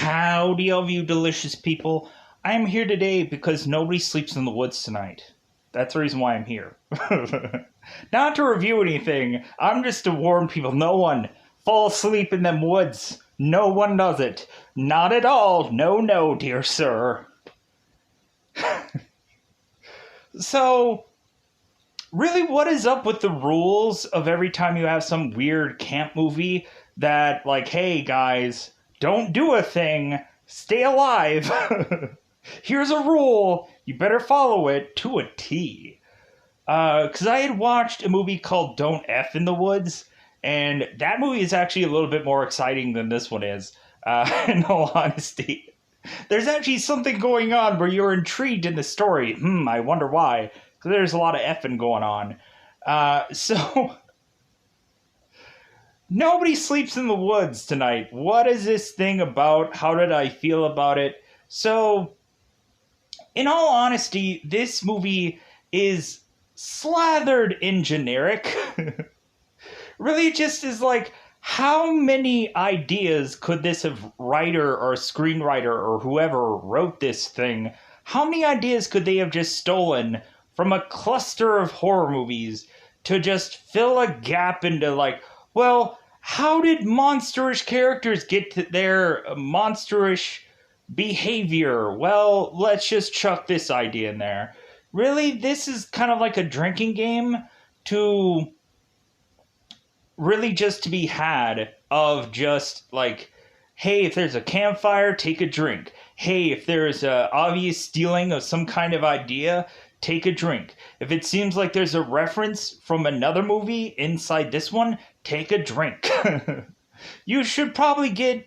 Howdy, all of you delicious people. I am here today because nobody sleeps in the woods tonight. That's the reason why I'm here. Not to review anything, I'm just to warn people, no one fall asleep in them woods. No one does it. Not at all. No, dear sir. So, really, what is up with the rules of every time you have some weird camp movie that, like, hey guys, don't do a thing, stay alive. Here's a rule, you better follow it to a T. Because I had watched a movie called Don't F in the Woods, and that movie is actually a little bit more exciting than this one is, in all honesty. There's actually something going on where you're intrigued in the story. I wonder why. Because there's a lot of effing going on. So, nobody sleeps in the woods tonight. What is this thing about? How did I feel about it? So, in all honesty, this movie is slathered in generic. Really, it just is like, how many ideas could this have writer or screenwriter or whoever wrote this thing, how many ideas could they have just stolen from a cluster of horror movies to just fill a gap into, like, well, how did monsterish characters get to their monsterish behavior? Well, let's just chuck this idea in there. Really, this is kind of like a drinking game to really just to be had of just like, hey, if there's a campfire, take a drink. Hey, if there's a obvious stealing of some kind of idea, take a drink. If it seems like there's a reference from another movie inside this one, take a drink. You should probably get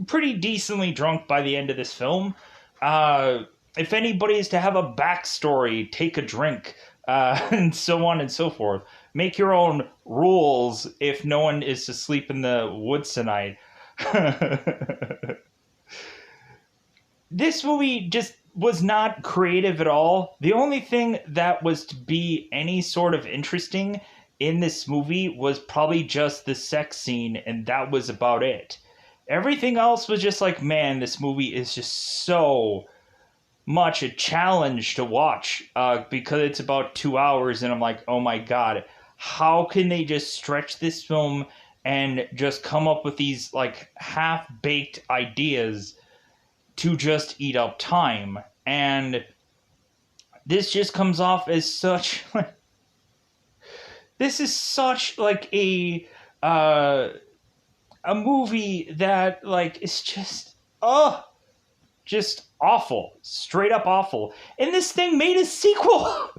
pretty decently drunk by the end of this film. If anybody is to have a backstory, take a drink, and so on and so forth. Make your own rules if no one is to sleep in the woods tonight. This movie just was not creative at all. The only thing that was to be any sort of interesting in this movie was probably just the sex scene, and that was about it. Everything else was just like, man, this movie is just so much a challenge to watch because it's about 2 hours, and I'm like, oh my god, how can they just stretch this film and just come up with these like half-baked ideas to just eat up time? And this just comes off as such like, this is such like a movie that like is just just awful, straight up awful. And this thing made a sequel.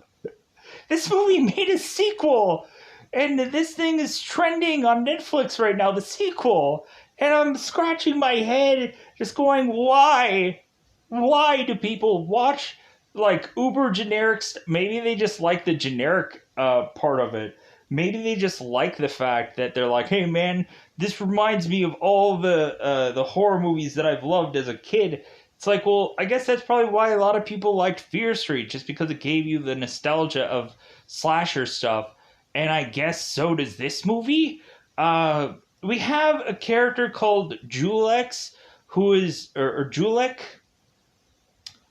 This movie made a sequel, and this thing is trending on Netflix right now, the sequel. And I'm scratching my head, just going, why? Why do people watch, like, uber generic maybe they just like the generic part of it. Maybe they just like the fact that they're like, hey man, this reminds me of all the horror movies that I've loved as a kid. It's like, well, I guess that's probably why a lot of people liked Fear Street, just because it gave you the nostalgia of slasher stuff. And I guess so does this movie. We have a character called Julek, who is, or Julek.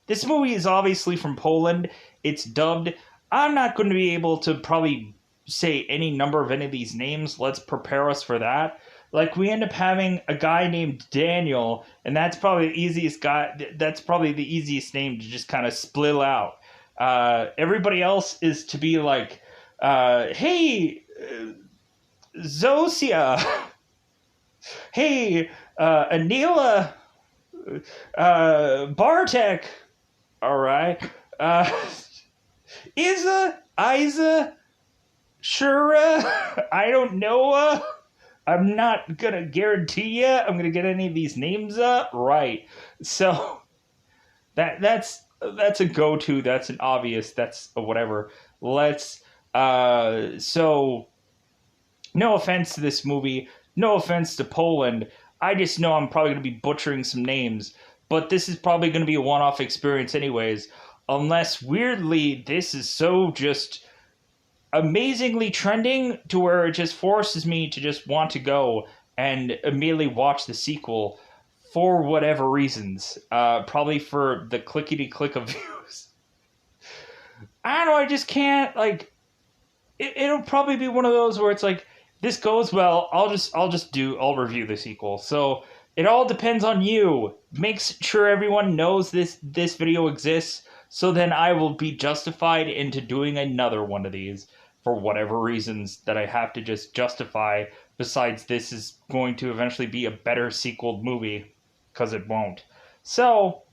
This movie is obviously from Poland. It's dubbed. I'm not going to be able to probably say any number of any of these names. Let's prepare us for that. Like, we end up having a guy named Daniel, and that's probably the easiest guy. That's probably the easiest name to just kind of split out. Everybody else is to be like, hey, Zosia. Hey, Anila. Bartek. All right. Isa. Shura. I don't know. I'm not gonna guarantee you I'm gonna get any of these names right. So that's a go-to. That's an obvious. That's a whatever. Let's. So no offense to this movie. No offense to Poland. I just know I'm probably gonna be butchering some names. But this is probably gonna be a one-off experience, anyways. Unless weirdly this is so just amazingly trending to where it just forces me to just want to go and immediately watch the sequel for whatever reasons. Probably for the clickety-click of views. I don't know, I just can't, like, it'll probably be one of those where it's like, this goes well, I'll review the sequel. So it all depends on you. Make sure everyone knows this video exists, so then I will be justified into doing another one of these for whatever reasons that I have to just justify, besides this is going to eventually be a better sequel movie, because it won't. So,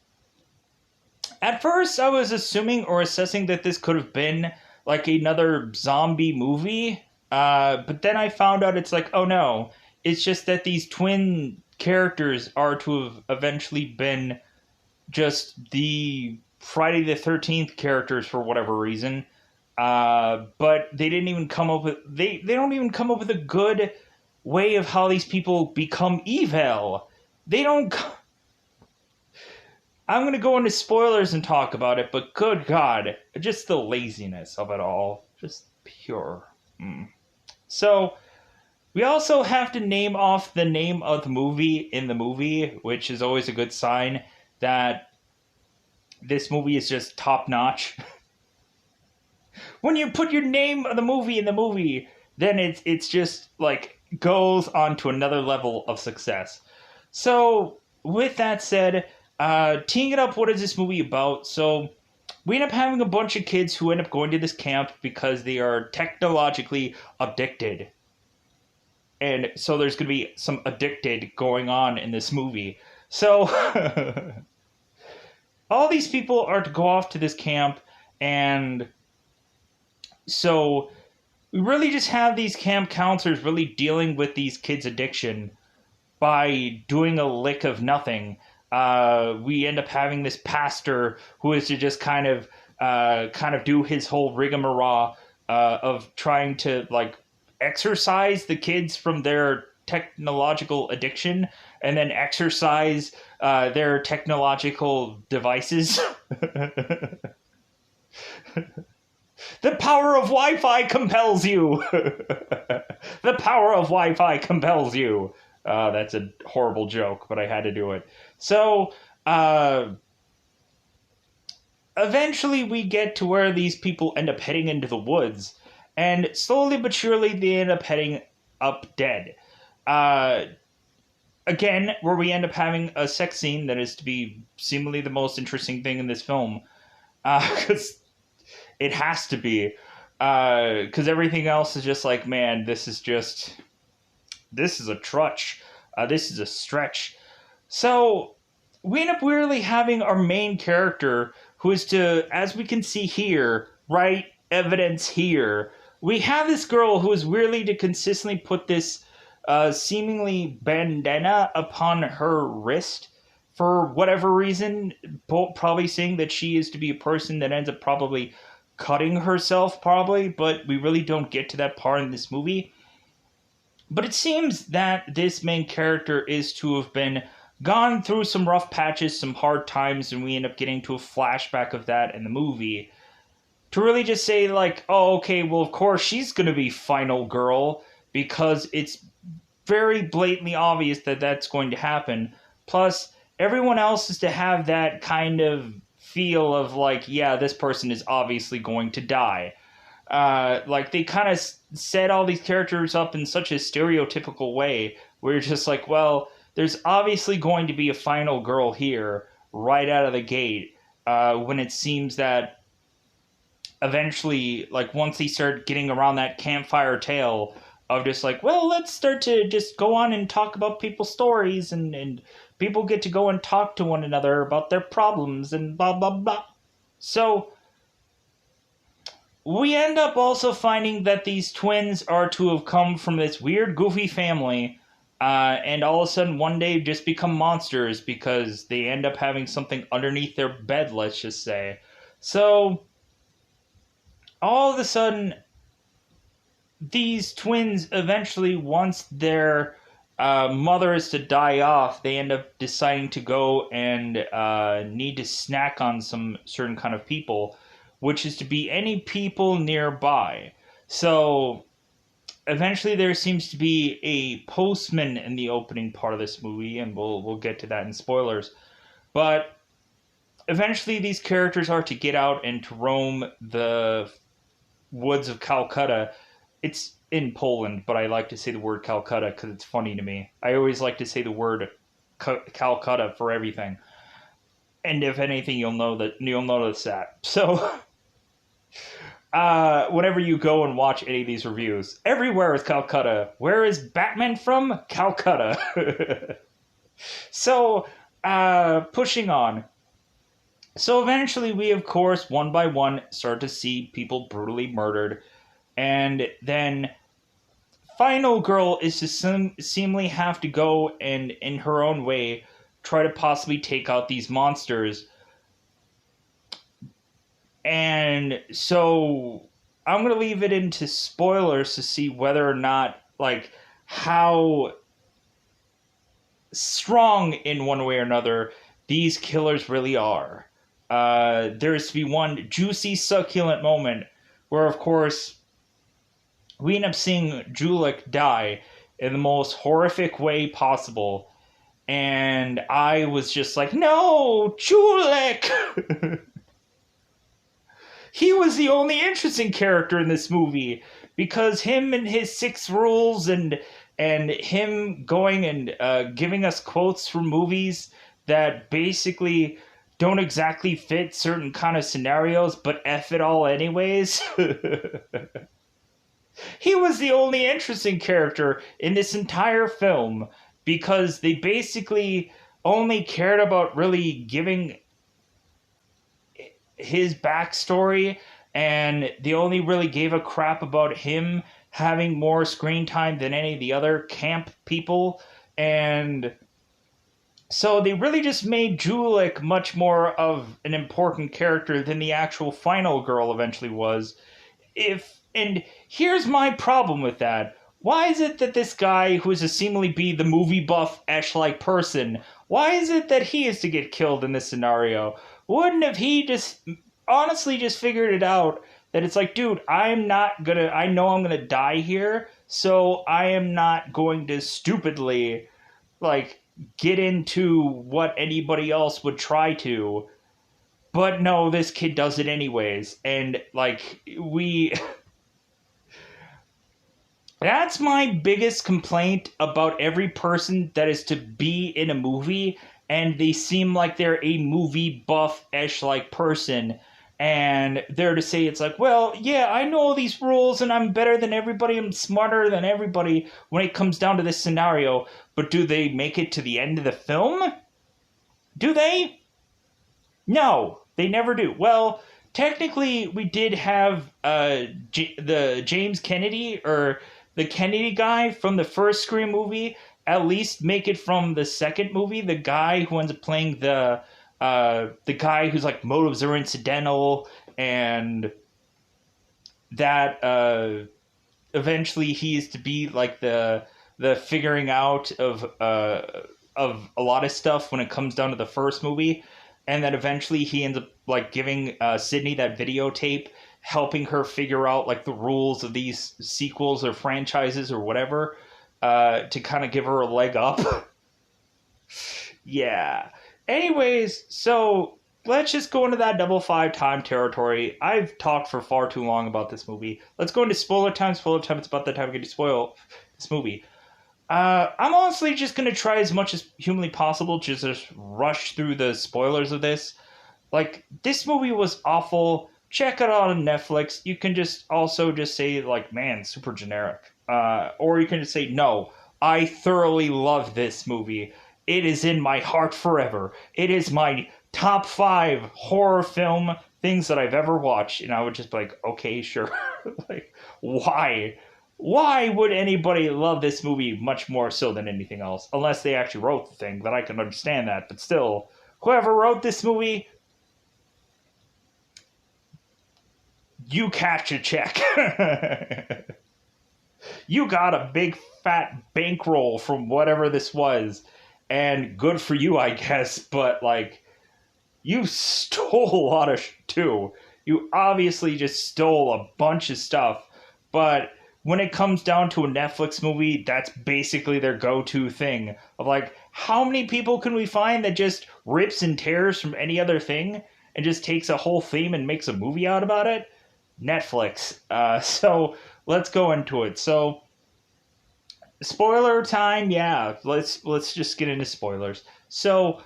at first I was assuming or assessing that this could have been like another zombie movie, but then I found out it's like, oh no, it's just that these twin characters are to have eventually been just the Friday the 13th characters for whatever reason. But they didn't even come up with, they don't even come up with a good way of how these people become evil. They don't... I'm going to go into spoilers and talk about it, but good God, just the laziness of it all. Just pure. So, we also have to name off the name of the movie in the movie, which is always a good sign that this movie is just top-notch. When you put your name of the movie in the movie, then it's just, like, goes on to another level of success. So, with that said... teeing it up, what is this movie about? So, we end up having a bunch of kids who end up going to this camp because they are technologically addicted. And so there's going to be some addicted going on in this movie. So, all these people are to go off to this camp, and so we really just have these camp counselors really dealing with these kids' addiction by doing a lick of nothing. We end up having this pastor who is to just kind of do his whole rigmarole of trying to, like, exorcise the kids from their technological addiction and then exercise their technological devices. The power of Wi-Fi compels you! The power of Wi-Fi compels you! That's a horrible joke, but I had to do it. So, eventually we get to where these people end up heading into the woods, and slowly but surely they end up heading up dead. Again, where we end up having a sex scene that is to be seemingly the most interesting thing in this film. Because it has to be. Because everything else is just like, man, this is a trutch. This is a stretch. So, we end up weirdly having our main character, who is to, as we can see here, right, evidence here, we have this girl who is weirdly to consistently put this seemingly bandana upon her wrist for whatever reason, probably saying that she is to be a person that ends up probably cutting herself, probably, but we really don't get to that part in this movie. But it seems that this main character is to have been gone through some rough patches, some hard times, and we end up getting to a flashback of that in the movie. To really just say, like, oh, okay, well, of course, she's going to be final girl, because it's very blatantly obvious that that's going to happen. Plus, everyone else is to have that kind of feel of, like, yeah, this person is obviously going to die. Like, they kind of set all these characters up in such a stereotypical way, where you're just like, well, there's obviously going to be a final girl here, right out of the gate, when it seems that eventually, like, once they start getting around that campfire tale of just like, well, let's start to just go on and talk about people's stories, and people get to go and talk to one another about their problems, and blah, blah, blah. So, we end up also finding that these twins are to have come from this weird, goofy family, and all of a sudden one day just become monsters because they end up having something underneath their bed, let's just say. So, all of a sudden, these twins eventually, once their mother is to die off, they end up deciding to go and need to snack on some certain kind of people, which is to be any people nearby. So, eventually there seems to be a postman in the opening part of this movie, and we'll get to that in spoilers. But eventually these characters are to get out and to roam the woods of Calcutta. It's in Poland, but I like to say the word Calcutta because it's funny to me. I always like to say the word Calcutta for everything. And if anything, you'll notice that. So, whenever you go and watch any of these reviews, everywhere is Calcutta. Where is Batman from? Calcutta. So, pushing on. So eventually we, of course, one by one, start to see people brutally murdered. And then Final Girl is to seemingly have to go and, in her own way, try to possibly take out these monsters. And so I'm going to leave it into spoilers to see whether or not, like, how strong in one way or another these killers really are. There's to be one juicy, succulent moment where, of course, we end up seeing Julik die in the most horrific way possible. And I was just like, no, Julik! He was the only interesting character in this movie, because him and his 6 rules and him going and giving us quotes from movies that basically don't exactly fit certain kind of scenarios, but F it all anyways. He was the only interesting character in this entire film, because they basically only cared about really giving his backstory, and they only really gave a crap about him having more screen time than any of the other camp people. And so they really just made Julik much more of an important character than the actual Final Girl eventually was. And here's my problem with that. Why is it that this guy, who is to seemingly be the movie buff-esh-like person, why is it that he is to get killed in this scenario? Wouldn't have he just honestly just figured it out that it's like, dude, I know I'm gonna die here, so I am not going to stupidly, like, get into what anybody else would try to. But no, this kid does it anyways. And, like, that's my biggest complaint about every person that is to be in a movie, and they seem like they're a movie buff-esh-like person, and they're to say it's like, well, yeah, I know all these rules, and I'm better than everybody, I'm smarter than everybody when it comes down to this scenario, but do they make it to the end of the film? Do they? No, they never do. Well, technically, we did have the James Kennedy, or the Kennedy guy from the first Scream movie, at least make it from the second movie. The guy who ends up playing the guy whose, like, motives are incidental, and that eventually he is to be like the figuring out of a lot of stuff when it comes down to the first movie, and that eventually he ends up, like, giving Sydney that videotape, helping her figure out, like, the rules of these sequels or franchises or whatever, to kind of give her a leg up. Yeah. Anyways, so let's just go into that double 5 time territory. I've talked for far too long about this movie. Let's go into spoiler time. Spoiler time, it's about that time we get to spoil this movie. I'm honestly just going to try as much as humanly possible to just rush through the spoilers of this. Like, this movie was awful. Check it out on Netflix. You can just also just say, like, man, super generic. Or you can just say, no, I thoroughly love this movie. It is in my heart forever. It is my top 5 horror film things that I've ever watched. And I would just be like, okay, sure. Like, why? Why would anybody love this movie much more so than anything else? Unless they actually wrote the thing, then I can understand that. But still, whoever wrote this movie, you catch a check. You got a big fat bankroll from whatever this was. And good for you, I guess. But, like, you stole a lot of too. You obviously just stole a bunch of stuff. But when it comes down to a Netflix movie, that's basically their go-to thing of like, how many people can we find that just rips and tears from any other thing and just takes a whole theme and makes a movie out about it? Netflix. So let's go into it. So spoiler time, yeah. Let's just get into spoilers. So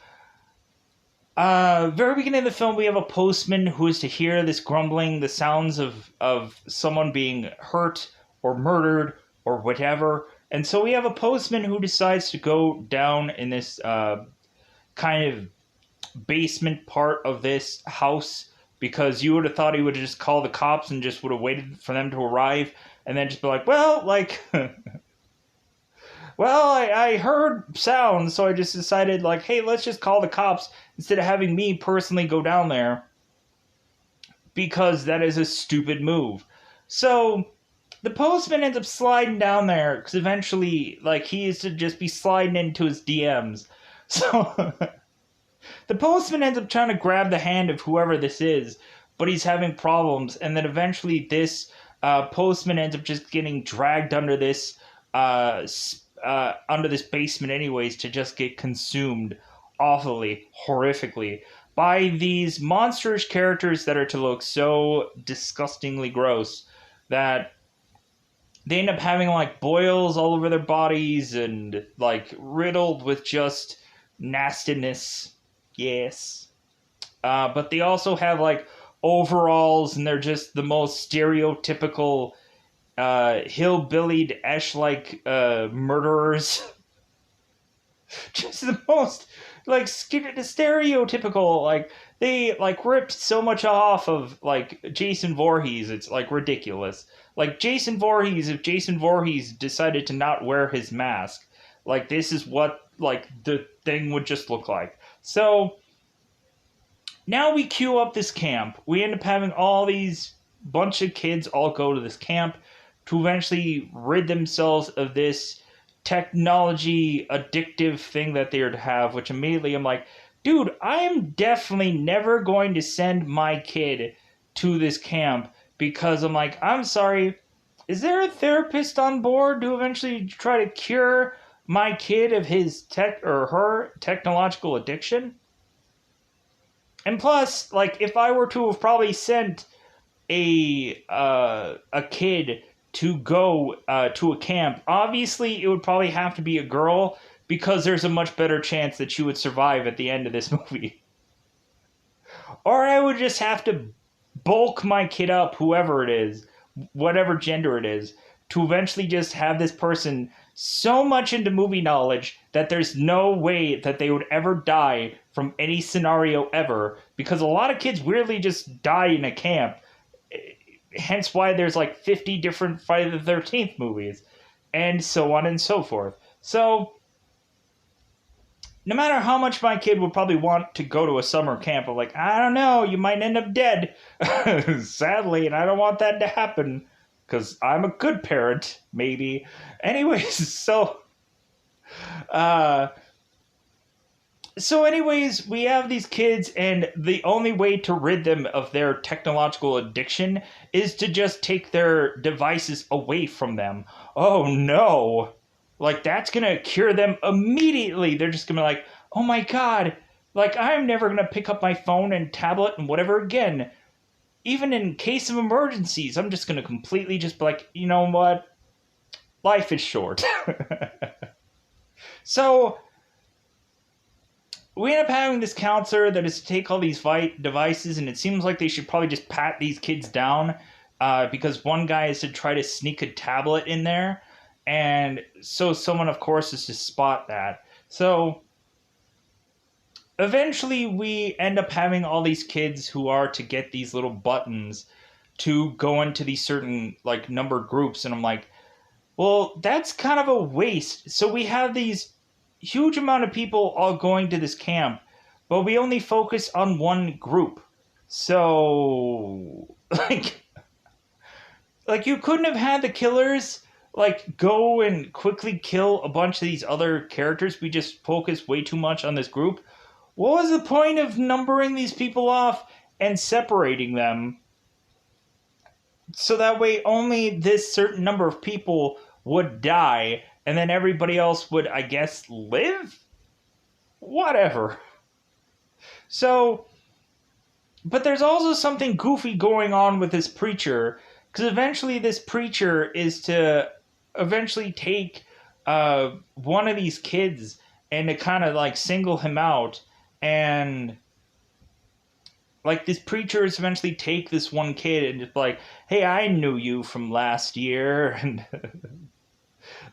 very beginning of the film, we have a postman who is to hear this grumbling, the sounds of someone being hurt or murdered or whatever. And so we have a postman who decides to go down in this kind of basement part of this house, because you would have thought he would have just called the cops and just would have waited for them to arrive and then just be like, well, like, well, I heard sounds, so I just decided, like, hey, let's just call the cops instead of having me personally go down there, because that is a stupid move. So the postman ends up sliding down there, because eventually, like, he is to just be sliding into his DMs. So the postman ends up trying to grab the hand of whoever this is, but he's having problems, and then eventually this postman ends up just getting dragged under this basement anyways, to just get consumed awfully, horrifically, by these monstrous characters that are to look so disgustingly gross that they end up having like boils all over their bodies and like riddled with just nastiness. Yes. But they also have like overalls, and they're just the most stereotypical hillbillied ash-like murderers. Just the most like stereotypical. Like they like ripped so much off of like Jason Voorhees, it's like ridiculous. Like Jason Voorhees, if Jason Voorhees decided to not wear his mask, like this is what like the thing would just look like. So now we queue up this camp. We end up having all these bunch of kids all go to this camp to eventually rid themselves of this technology addictive thing that they are to have, which immediately I'm like, dude, I am definitely never going to send my kid to this camp, because I'm like, I'm sorry, is there a therapist on board to eventually try to cure my kid of his tech or her technological addiction? And plus, like, if I were to have probably sent a kid to go to a camp, obviously it would probably have to be a girl, because there's a much better chance that she would survive at the end of this movie. Or I would just have to bulk my kid up, whoever it is, whatever gender it is, to eventually just have this person so much into movie knowledge that there's no way that they would ever die from any scenario ever, because a lot of kids weirdly just die in a camp. Hence why there's like 50 different Friday the 13th movies, and so on and so forth. So no matter how much my kid would probably want to go to a summer camp, I'm like, I don't know, you might end up dead. Sadly, and I don't want that to happen, because I'm a good parent, maybe. Anyways, so we have these kids, and the only way to rid them of their technological addiction is to just take their devices away from them. Oh no! Like, that's gonna cure them immediately. They're just gonna be like, oh my god, like, I'm never gonna pick up my phone and tablet and whatever again. Even in case of emergencies, I'm just gonna completely just be like, you know what? Life is short. So we end up having this counselor that is to take all these devices, and it seems like they should probably just pat these kids down, because one guy is to try to sneak a tablet in there, and so someone, of course, is to spot that. So eventually we end up having all these kids who are to get these little buttons to go into these certain, like, numbered groups, and I'm like, well, that's kind of a waste. So we have these huge amount of people all going to this camp, but we only focus on one group. So, like you couldn't have had the killers, like, go and quickly kill a bunch of these other characters. We just focus way too much on this group. What was the point of numbering these people off and separating them so that way only this certain number of people would die, and then everybody else would, I guess, live? Whatever. So, but there's also something goofy going on with this preacher, because eventually this preacher is to eventually take one of these kids and to kind of like single him out, and like this preacher is eventually take this one kid and just like, hey, I knew you from last year, and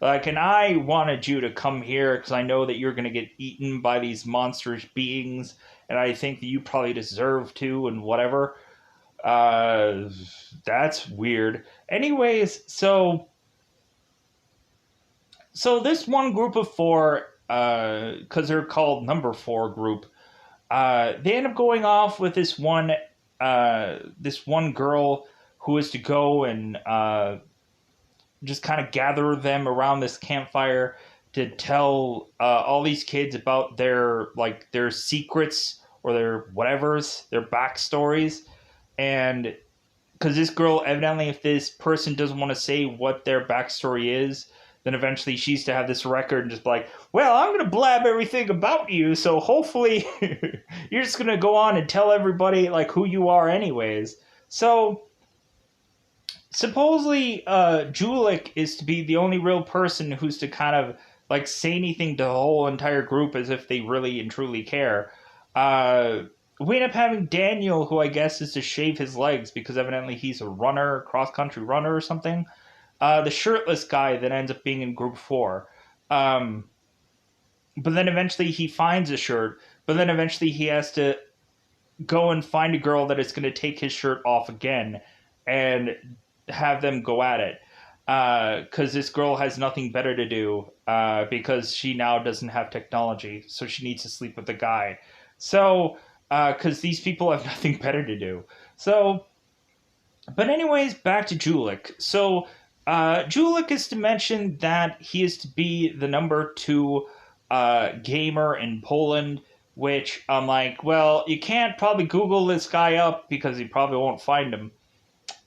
like, and I wanted you to come here because I know that you're going to get eaten by these monstrous beings, and I think that you probably deserve to, and whatever. That's weird. Anyways, so this one group of four, because they're called number four group, they end up going off with this one girl who is to go and just kind of gather them around this campfire to tell all these kids about their secrets or their whatevers, their backstories. And because this girl, evidently, if this person doesn't want to say what their backstory is, then eventually she's to have this record and just like, well, I'm going to blab everything about you, so hopefully you're just going to go on and tell everybody like who you are anyways. So supposedly Julik is to be the only real person who's to kind of like say anything to the whole entire group as if they really and truly care. We end up having Daniel, who I guess is to shave his legs because evidently he's a runner, cross-country runner or something. The shirtless guy that ends up being in group 4. But then eventually he finds a shirt, but then eventually he has to go and find a girl that is going to take his shirt off again and have them go at it. Because this girl has nothing better to do because she now doesn't have technology, so she needs to sleep with the guy. So, because these people have nothing better to do. So, but anyways, back to Julik. So, Julik is to mention that he is to be the number 2 gamer in Poland, which I'm like, well, you can't probably Google this guy up because you probably won't find him.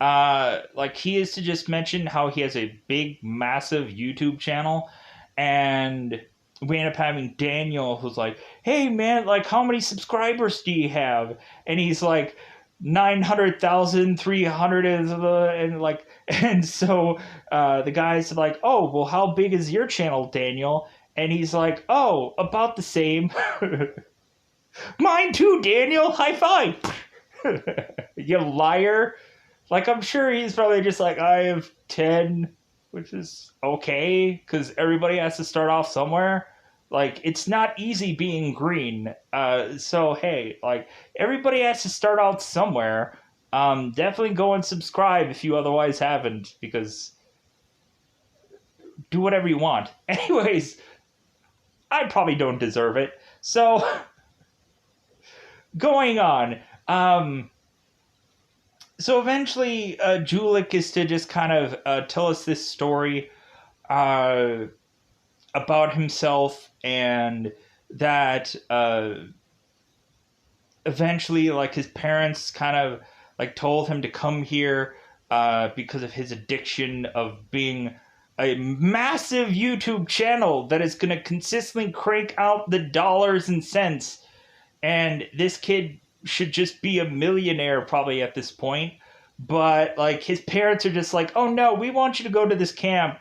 Like, he is to just mention how he has a big, massive YouTube channel, and we end up having Daniel, who's like, hey, man, like, how many subscribers do you have? And he's like, 900,300, and like, and so the guy's like, oh, well, how big is your channel, Daniel? And he's like, oh, about the same. Mine too, Daniel. High five. You liar. Like, I'm sure he's probably just like, I have 10, which is okay, because everybody has to start off somewhere. Like, it's not easy being green. So, hey, like, everybody has to start out somewhere. Definitely go and subscribe if you otherwise haven't, because do whatever you want. Anyways, I probably don't deserve it. So, going on. So eventually, Julik is to just kind of tell us this story about himself, and that eventually, like, his parents kind of like told him to come here because of his addiction of being a massive YouTube channel that is going to consistently crank out the dollars and cents, and this kid should just be a millionaire probably at this point. But like, his parents are just like, oh no, we want you to go to this camp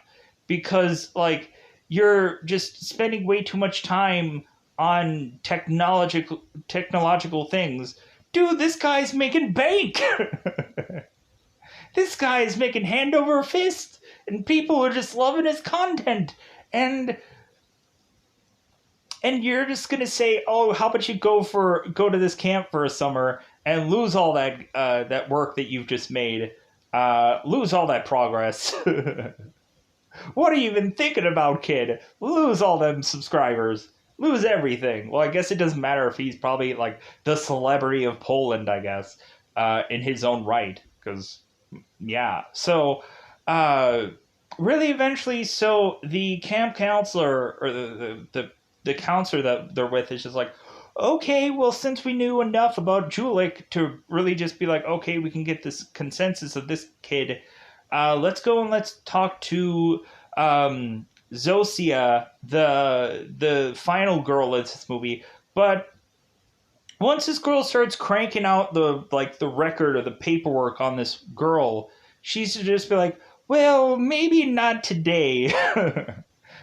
because like you're just spending way too much time on technological things. Dude, this guy's making bank. This guy is making hand over fist, and people are just loving his content. And you're just gonna say, oh, how about you go to this camp for a summer and lose all that that work that you've just made, lose all that progress. What are you even thinking about, kid? Lose all them subscribers, lose everything. Well, I guess it doesn't matter if he's probably like the celebrity of Poland, I guess, in his own right, because yeah. So really, eventually, so the camp counselor, or the counselor that they're with, is just like, okay, well, since we knew enough about Julik to really just be like, okay, we can get this consensus of this kid, let's go and let's talk to Zosia, the final girl in this movie. But once this girl starts cranking out the record or the paperwork on this girl, she's to just be like, well, maybe not today.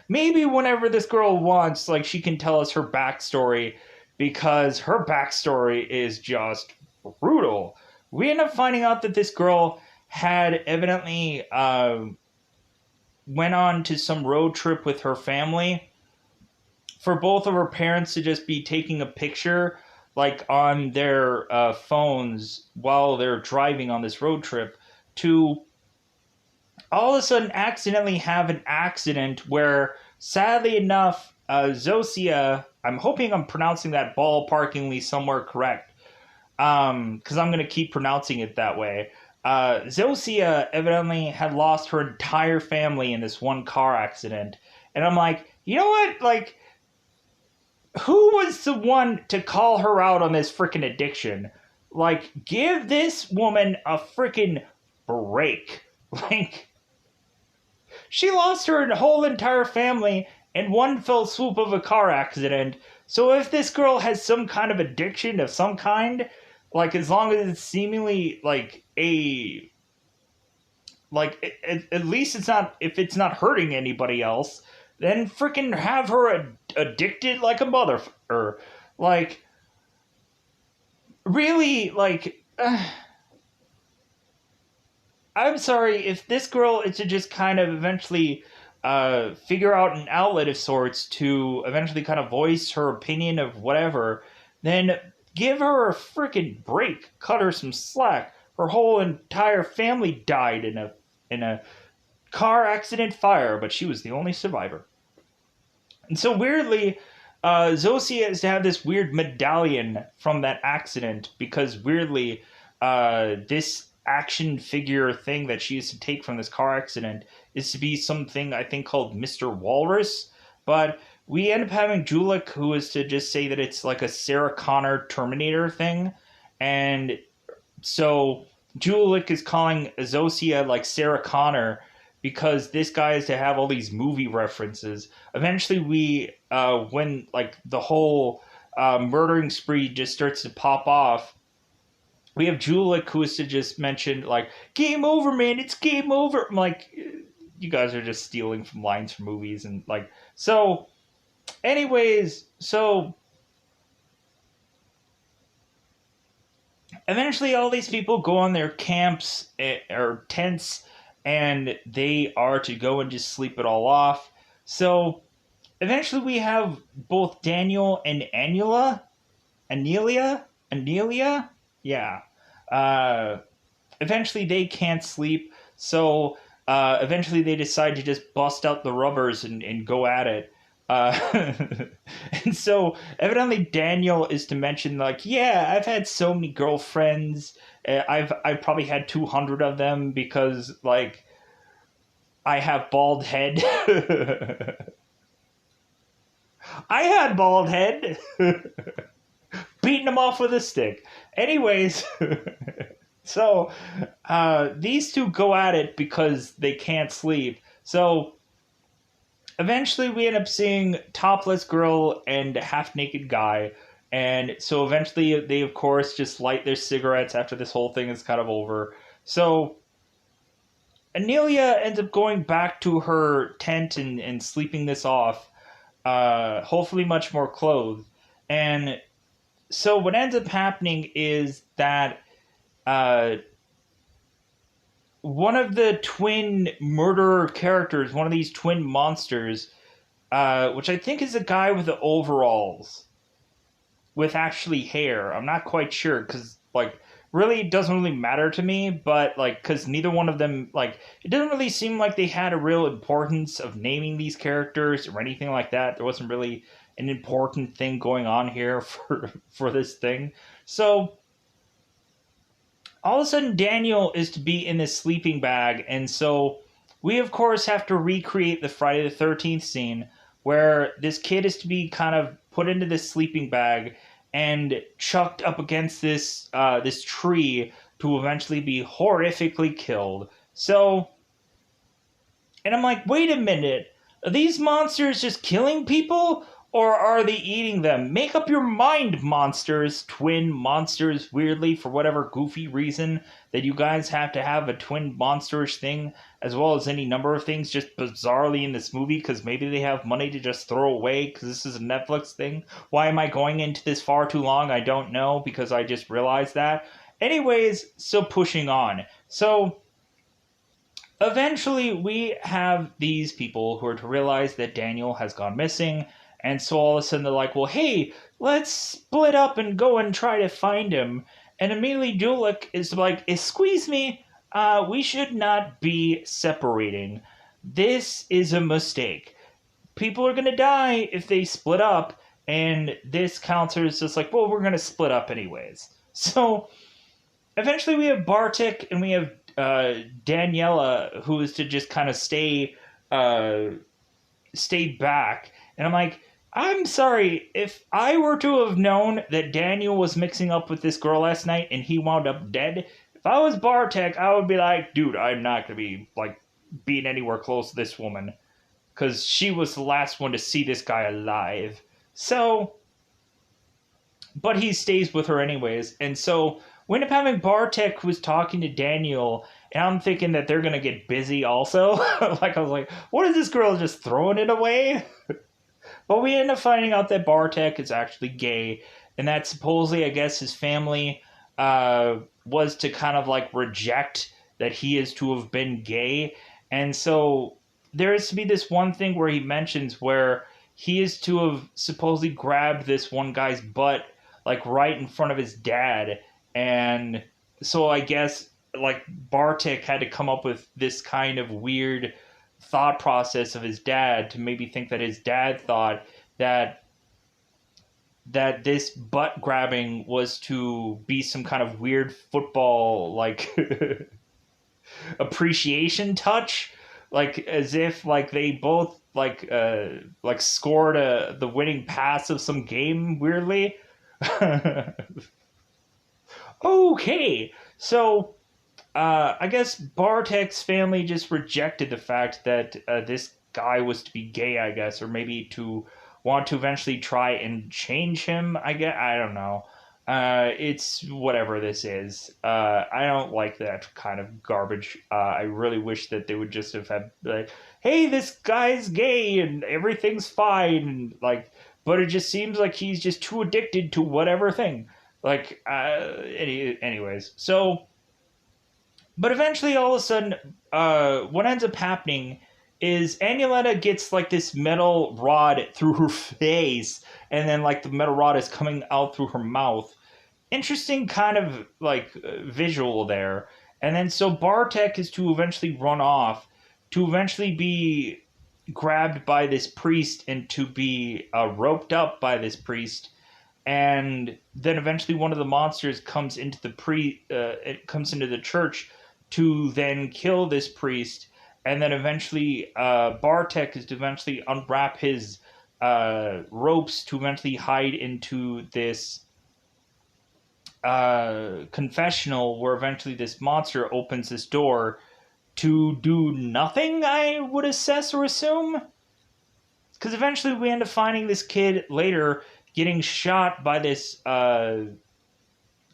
Maybe whenever this girl wants, like, she can tell us her backstory, because her backstory is just brutal. We end up finding out that this girl had evidently went on to some road trip with her family for both of her parents to just be taking a picture like on their phones while they're driving on this road trip, to all of a sudden accidentally have an accident where, sadly enough, Zosia, I'm hoping I'm pronouncing that ballparkingly somewhere correct, because I'm going to keep pronouncing it that way. Zosia evidently had lost her entire family in this one car accident. And I'm like, you know what? Like, who was the one to call her out on this freaking addiction? Like, give this woman a freaking break. Like, she lost her whole entire family in one fell swoop of a car accident. So if this girl has some kind of addiction of some kind, like, as long as it's seemingly like a, like, at least it's not, if it's not hurting anybody else, then freaking have her addicted like a mother. Like, really, like, I'm sorry, if this girl is to just kind of eventually figure out an outlet of sorts to eventually kind of voice her opinion of whatever, then give her a freaking break. Cut her some slack. Her whole entire family died in a car accident fire, but she was the only survivor. And so weirdly, Zosia is to have this weird medallion from that accident, because weirdly, this action figure thing that she used to take from this car accident is to be something I think called Mr. Walrus. But we end up having Julik, who is to just say that it's like a Sarah Connor Terminator thing. And so Julik is calling Zosia like Sarah Connor, because this guy is to have all these movie references. Eventually we, when like the whole murdering spree just starts to pop off, we have Julik, who is to just mention, like, game over, man, it's game over. I'm like, you guys are just stealing from lines from movies. And, like, so, anyways, so, eventually all these people go on their camps, or tents, and they are to go and just sleep it all off. So, eventually we have both Daniel and Anelia? Yeah. Eventually they can't sleep, so eventually they decide to just bust out the rubbers and go at it. And so evidently Daniel is to mention, like, yeah, I've had so many girlfriends. I've probably had 200 of them, because, like, I have bald head. I had bald head. Beating them off with a stick. Anyways, so these two go at it because they can't sleep. So eventually we end up seeing topless girl and half-naked guy. And so eventually they, of course, just light their cigarettes after this whole thing is kind of over. So Anelia ends up going back to her tent and sleeping this off, hopefully much more clothed. And so what ends up happening is that one of the twin murderer characters, one of these twin monsters, which I think is a guy with the overalls with actually hair. I'm not quite sure, because, like, really it doesn't really matter to me, but, like, because neither one of them, like, it doesn't really seem like they had a real importance of naming these characters or anything like that. There wasn't really an important thing going on here for this thing. So all of a sudden Daniel is to be in this sleeping bag, and so we of course have to recreate the Friday the 13th scene where this kid is to be kind of put into this sleeping bag, and chucked up against this tree to eventually be horrifically killed. So, and I'm like, wait a minute, are these monsters just killing people? Or are they eating them? Make up your mind, monsters. Twin monsters, weirdly, for whatever goofy reason that you guys have to have a twin monsterish thing, as well as any number of things just bizarrely in this movie, because maybe they have money to just throw away, because this is a Netflix thing. Why am I going into this far too long? I don't know, because I just realized that. Anyways, so pushing on. So, eventually, we have these people who are to realize that Daniel has gone missing. And so all of a sudden they're like, well, hey, let's split up and go and try to find him. And immediately Julik is like, excuse me, we should not be separating. This is a mistake. People are going to die if they split up. And this counselor is just like, well, we're going to split up anyways. So eventually we have Bartek and we have Daniela, who is to just kind of stay back. And I'm like, I'm sorry, if I were to have known that Daniel was mixing up with this girl last night and he wound up dead, if I was Bartek, I would be like, dude, I'm not going to be, like, being anywhere close to this woman. Because she was the last one to see this guy alive. So, but he stays with her anyways. And so, we end up having Bartek who's talking to Daniel, and I'm thinking that they're going to get busy also. Like, I was like, what is this girl just throwing it away? But we end up finding out that Bartek is actually gay, and that supposedly, I guess, his family was to kind of like reject that he is to have been gay. And so there is to be this one thing where he mentions where he is to have supposedly grabbed this one guy's butt, like right in front of his dad. And so I guess like Bartek had to come up with this kind of weird thought process of his dad to maybe think that his dad thought that this butt grabbing was to be some kind of weird football like appreciation touch, like as if like they both like scored the winning pass of some game weirdly. Okay, so I guess Bartek's family just rejected the fact that this guy was to be gay, I guess, or maybe to want to eventually try and change him, I guess. I don't know. It's whatever this is. I don't like that kind of garbage. I really wish that they would just have had, like, hey, this guy's gay and everything's fine. And, like, but it just seems like he's just too addicted to whatever thing. Like, anyways. So, but eventually, all of a sudden, what ends up happening is Anuleta gets, like, this metal rod through her face, and then, like, the metal rod is coming out through her mouth. Interesting kind of, like, visual there. And then, so Bartek is to eventually run off, to eventually be grabbed by this priest and to be roped up by this priest. And then eventually one of the monsters comes into the church to then kill this priest. And then eventually Bartek is to eventually unwrap his ropes to eventually hide into this confessional, where eventually this monster opens this door to do nothing, I would assess or assume. Because eventually we end up finding this kid later getting shot by this kind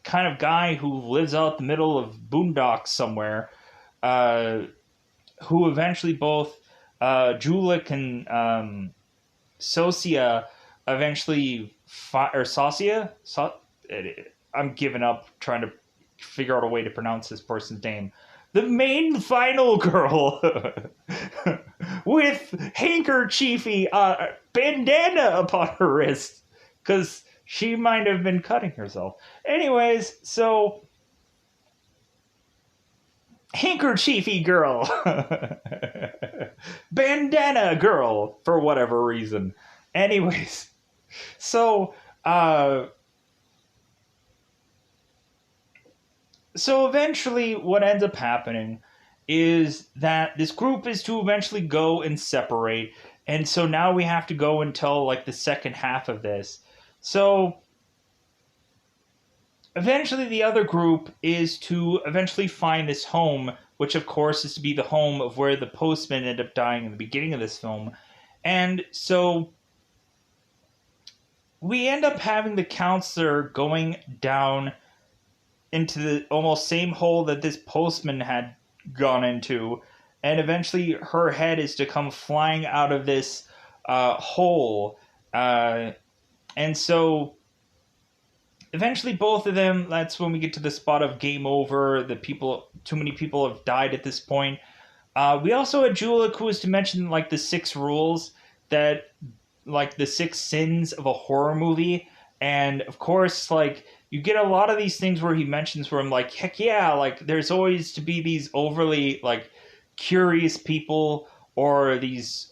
of guy who lives out the middle of boondocks somewhere, who eventually both Julik and Sosia eventually Sosia? I'm giving up trying to figure out a way to pronounce this person's name. The main final girl with handkerchiefy bandana upon her wrist. Because she might have been cutting herself. Anyways, so handkerchiefy girl. Bandana girl, for whatever reason. Anyways, so eventually what ends up happening is that this group is to eventually go and separate. And so now we have to go until like the second half of this. So eventually the other group is to eventually find this home, which of course is to be the home of where the postman ended up dying in the beginning of this film. And so we end up having the counselor going down into the almost same hole that this postman had gone into, and eventually her head is to come flying out of this hole. And so eventually both of them, that's when we get to the spot of game over. Too many people have died at this point. We also had Julik, who was to mention like the 6 rules that, like the 6 sins of a horror movie. And of course, like, you get a lot of these things where he mentions where I'm like, heck yeah, like there's always to be these overly like curious people, or these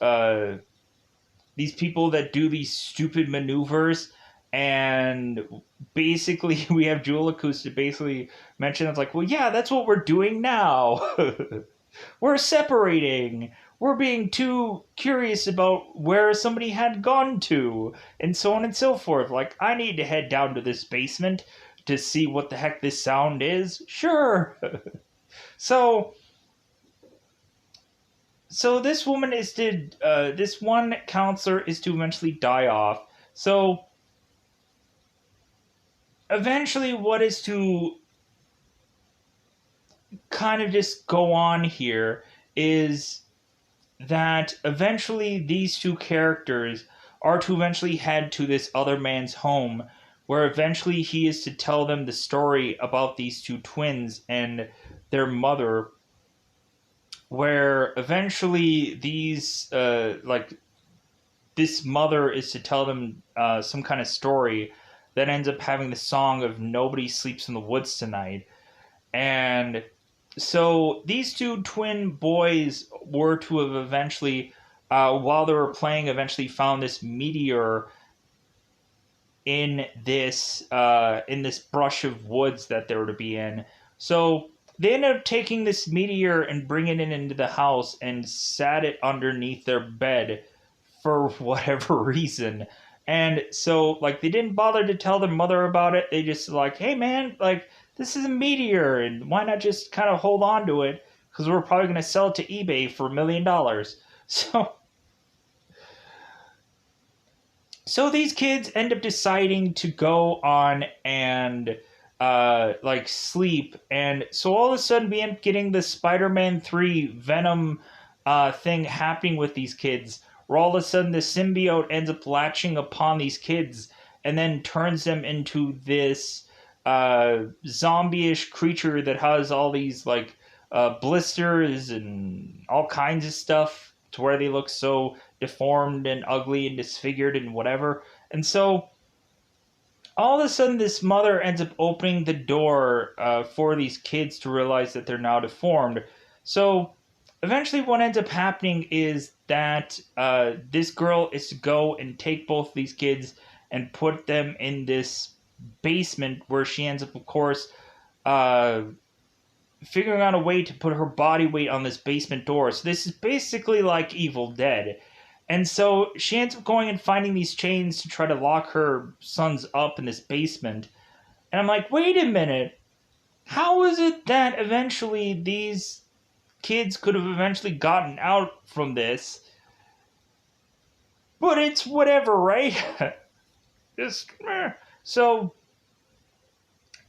people that do these stupid maneuvers. And basically we have Julik, who's to basically mention, it's like, well, yeah, that's what we're doing now. We're separating. We're being too curious about where somebody had gone to, and so on and so forth. Like, I need to head down to this basement to see what the heck this sound is. Sure. So this woman is to, this one counselor is to eventually die off. So eventually what is to kind of just go on here is that eventually these 2 characters are to eventually head to this other man's home, where eventually he is to tell them the story about these 2 twins and their mother, where eventually these this mother is to tell them some kind of story that ends up having the song of "Nobody Sleeps in the Woods Tonight." And so these 2 twin boys were to have eventually, while they were playing, eventually found this meteor in this brush of woods that they were to be in. So they ended up taking this meteor and bringing it into the house and sat it underneath their bed for whatever reason. And so, like, they didn't bother to tell their mother about it. They just like, hey man, like, this is a meteor, and why not just kind of hold on to it? Because we're probably going to sell it to eBay for $1 million. So these kids end up deciding to go on and like sleep, and so all of a sudden we end up getting the Spider-Man 3 Venom thing happening with these kids, where all of a sudden the symbiote ends up latching upon these kids and then turns them into this zombie-ish creature that has all these like blisters and all kinds of stuff, to where they look so deformed and ugly and disfigured and whatever. And so all of a sudden this mother ends up opening the door for these kids to realize that they're now deformed. So eventually what ends up happening is that this girl is to go and take both these kids and put them in this basement, where she ends up, of course, figuring out a way to put her body weight on this basement door. So this is basically like Evil Dead. And so she ends up going and finding these chains to try to lock her sons up in this basement. And I'm like, wait a minute. How is it that eventually these kids could have eventually gotten out from this? But it's whatever, right? Just, so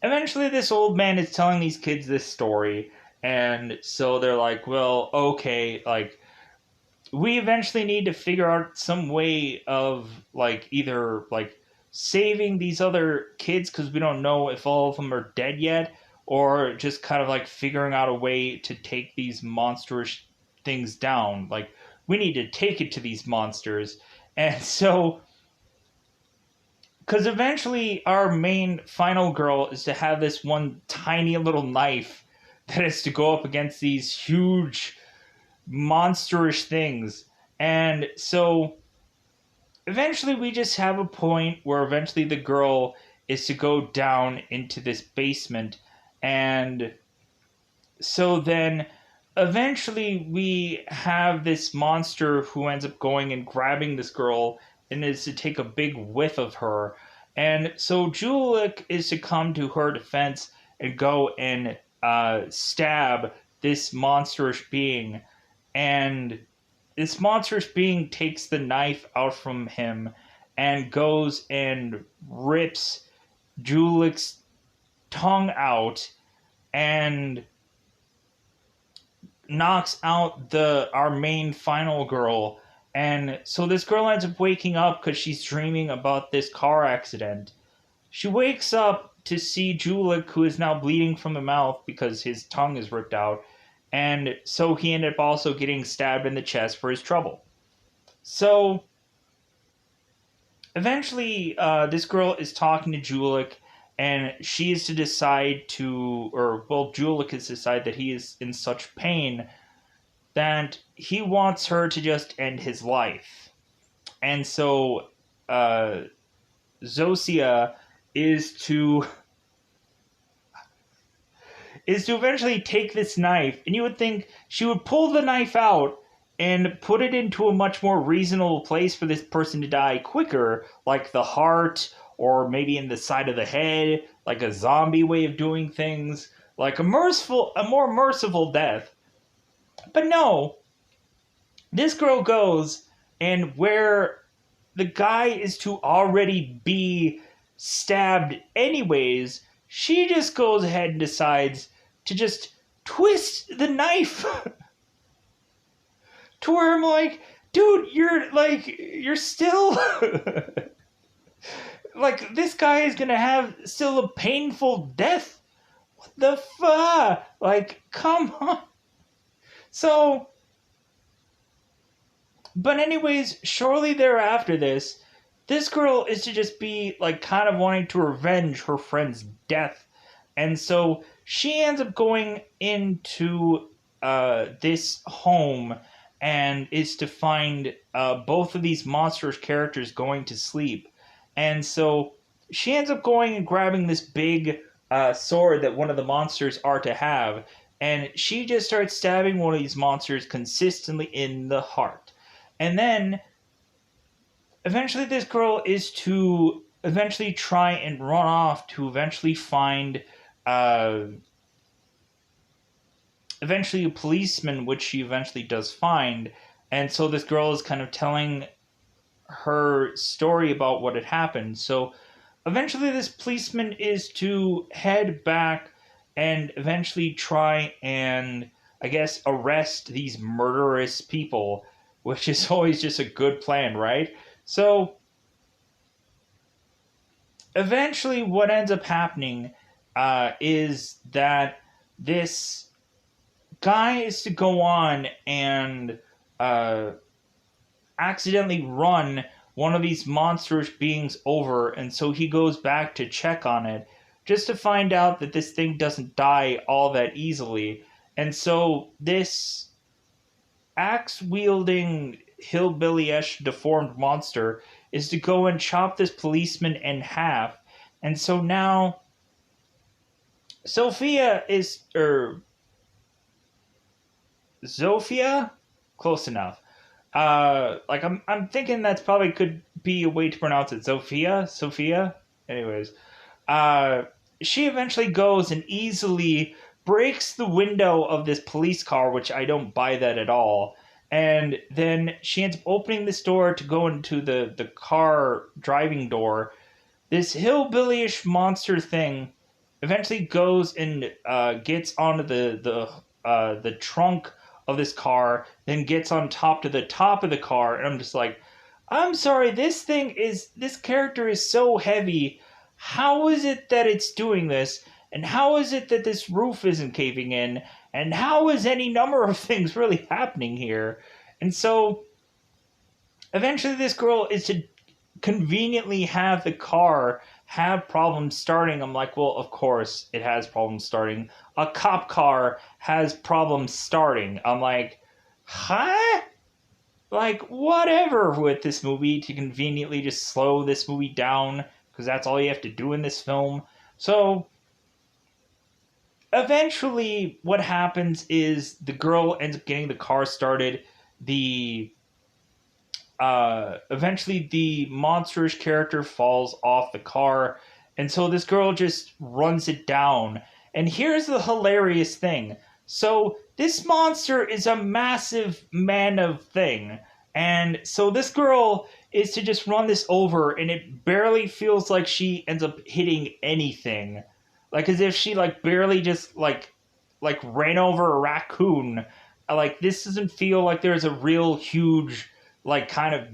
eventually this old man is telling these kids this story, and so they're like, well, okay, like, we eventually need to figure out some way of, like, either, like, saving these other kids, because we don't know if all of them are dead yet, or just kind of, like, figuring out a way to take these monstrous things down. Like, we need to take it to these monsters. And so, because eventually our main final girl is to have this one tiny little knife that is to go up against these huge monsterish things. And so eventually we just have a point where eventually the girl is to go down into this basement. And so then eventually we have this monster who ends up going and grabbing this girl and is to take a big whiff of her. And so Julik is to come to her defense and go and stab this monstrous being. And this monstrous being takes the knife out from him and goes and rips Julik's tongue out and knocks out the our main final girl. And so this girl ends up waking up because she's dreaming about this car accident. She wakes up to see Julik, who is now bleeding from the mouth because his tongue is ripped out, and so he ended up also getting stabbed in the chest for his trouble. So eventually, this girl is talking to Julik, and she is to decide to, or well, Julik is to decide that he is in such pain that he wants her to just end his life. And so, Zosia is to eventually take this knife, and you would think she would pull the knife out and put it into a much more reasonable place for this person to die quicker, like the heart, or maybe in the side of the head, like a zombie way of doing things, like a more merciful death. But no, this girl goes, and where the guy is to already be stabbed anyways, she just goes ahead and decides to just twist the knife to where I'm like, dude, you're still like, this guy is gonna have still a painful death. What the fuck? Like, come on. So, but anyways, shortly thereafter this girl is to just be like kind of wanting to revenge her friend's death. And so she ends up going into this home and is to find both of these monstrous characters going to sleep. And so she ends up going and grabbing this big sword that one of the monsters are to have. And she just starts stabbing one of these monsters consistently in the heart. And then eventually this girl is to eventually try and run off to eventually find eventually a policeman, which she eventually does find. And so this girl is kind of telling her story about what had happened. So eventually this policeman is to head back and eventually try and, I guess, arrest these murderous people, which is always just a good plan, right? So eventually what ends up happening is that this guy is to go on and accidentally run one of these monstrous beings over, and so he goes back to check on it just to find out that this thing doesn't die all that easily. And so this axe-wielding hillbilly-ish deformed monster is to go and chop this policeman in half. And so now Zofia, close enough. Like I'm thinking that's probably could be a way to pronounce it. Sophia. Anyways, she eventually goes and easily breaks the window of this police car, which I don't buy that at all. And then she ends up opening this door to go into the car driving door. This hillbillyish monster thing eventually goes and gets onto the trunk of this car, then gets on top to the top of the car, and I'm just like, I'm sorry, this character is so heavy. How is it that it's doing this? And how is it that this roof isn't caving in? And how is any number of things really happening here? And so eventually this girl is to conveniently have the car have problems starting. I'm like, well, of course it has problems starting. A cop car has problems starting. I'm like, huh? Like, whatever with this movie to conveniently just slow this movie down, because that's all you have to do in this film. So eventually what happens is the girl ends up getting the car started. The eventually the monsterish character falls off the car, and so this girl just runs it down. And here's the hilarious thing. So this monster is a massive man of thing. And so this girl is to just run this over, and it barely feels like she ends up hitting anything. Like as if she like barely just like ran over a raccoon. Like this doesn't feel like there's a real huge like kind of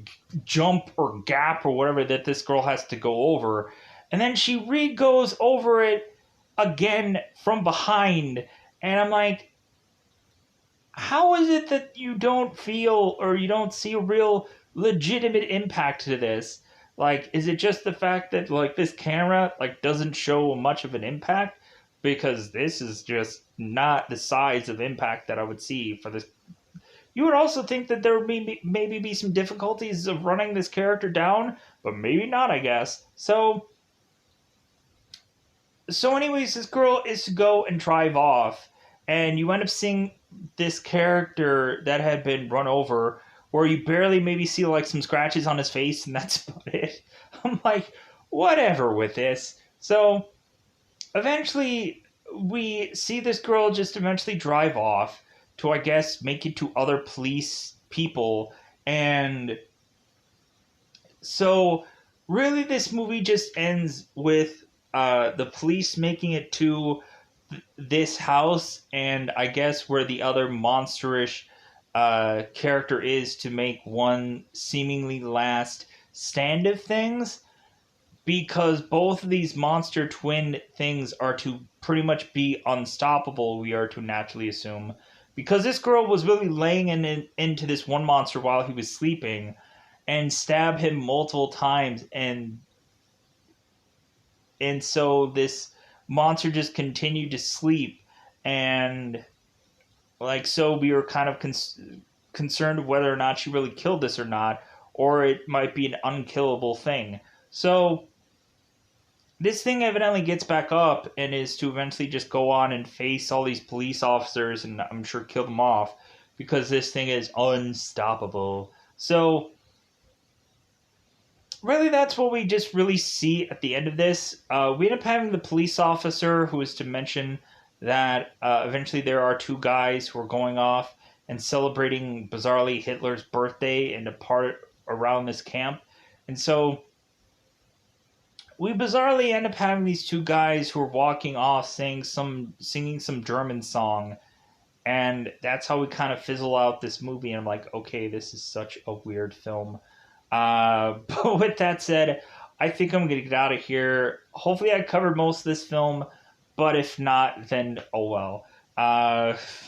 jump or gap or whatever that this girl has to go over. And then she re-goes over it again from behind. And I'm like, how is it that you don't feel or you don't see a real legitimate impact to this? Like, is it just the fact that like this camera like doesn't show much of an impact? Because this is just not the size of impact that I would see for this. You would also think that there would maybe be some difficulties of running this character down, but maybe not, I guess. So anyways, this girl is to go and drive off, and you end up seeing this character that had been run over, where you barely maybe see like some scratches on his face, and that's about it. I'm like, whatever with this. So eventually, we see this girl just eventually drive off to, I guess, make it to other police people. And so, really, this movie just ends with the police making it to this house, and I guess where the other monsterish character is to make one seemingly last stand of things. Because both of these monster twin things are to pretty much be unstoppable, we are to naturally assume. Because this girl was really laying into this one monster while he was sleeping and stabbed him multiple times. And so this monster just continued to sleep. And like, so we were kind of concerned whether or not she really killed this or not. Or it might be an unkillable thing. So this thing evidently gets back up and is to eventually just go on and face all these police officers and I'm sure kill them off because this thing is unstoppable. So really that's what we just really see at the end of this. We end up having the police officer who is to mention that eventually there are two guys who are going off and celebrating bizarrely Hitler's birthday in a part around this camp. And so we bizarrely end up having these two guys who are walking off singing some German song. And that's how we kind of fizzle out this movie. And I'm like, okay, this is such a weird film. But with that said, I think I'm going to get out of here. Hopefully I covered most of this film. But if not, then oh well.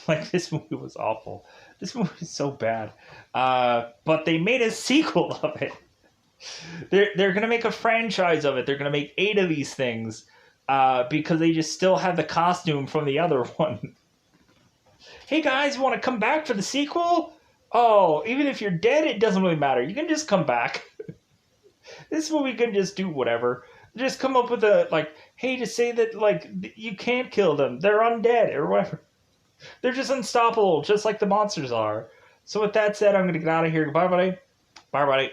Like, this movie was awful. This movie is so bad. But they made a sequel of it. They're gonna make a franchise of it. They're gonna make 8 of these things because they just still have the costume from the other one. Hey guys, want to come back for the sequel? Oh, even if you're dead, it doesn't really matter. You can just come back. This movie can just do whatever. Just come up with a like, hey, to say that like you can't kill them. They're undead or whatever. They're just unstoppable, just like the monsters are. So with that said, I'm gonna get out of here. Goodbye, buddy. Bye, buddy.